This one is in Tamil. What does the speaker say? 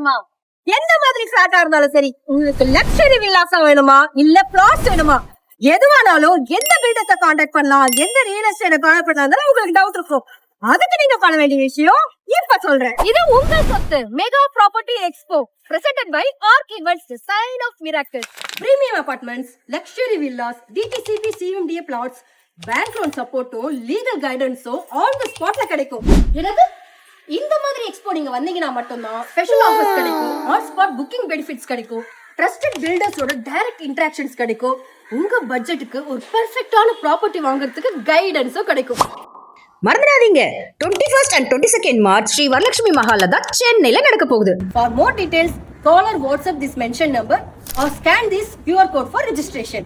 வேணுமா? எந்த மாதிரி ஃபிளாட்டா இருந்தாலும் சரி, உங்களுக்கு லக்ஸரி வில்லாஸா வேணுமா இல்ல பிளாட்ஸ் வேணுமா, எதுவானாலும் எந்த பில்டர்ஸ கான்டாக்ட் பண்ணலாம், எந்த ரியல் எஸ்டேட்ட கான்டாக்ட் பண்ணலாம் உங்களுக்கு டவுட் இருக்கும். அதுக்கு நீங்க பண்ண வேண்டிய விஷயம் இப்ப சொல்றேன். இது உங்க சொத்து mega property expo presented by Arc Events, the sign of miracles. Premium apartments, luxury villas, DTCP CMDA plots, bank loan support, legal guidance all the spotல கிடைக்கும். என்னது இந்த மாதிரி எக்ஸ்போ நீங்க வந்தீங்கன்னா மட்டும்தான் ஸ்பெஷல் ஆஃபர்ஸ் கிடைக்கும், ஆன் ஸ்பாட் புக்கிங் பெனிஃபிட்ஸ் கிடைக்கும், ட்ரஸ்டட் பில்டர்ஸோட டைரக்ட் இன்டராக்ஷன்ஸ் கிடைக்கும், உங்க பட்ஜெட்டுக்கு ஒரு பெர்ஃபெக்ட்டான ப்ராப்பர்ட்டி வாங்குறதுக்கு கைடன்ஸும் கிடைக்கும். மறந்துடாதீங்க 21st and 22nd March Sri Varalakshmi மஹால்ல தான் சென்னையில நடக்க போகுது. For more details, call or WhatsApp this mentioned number or scan this QR code for registration.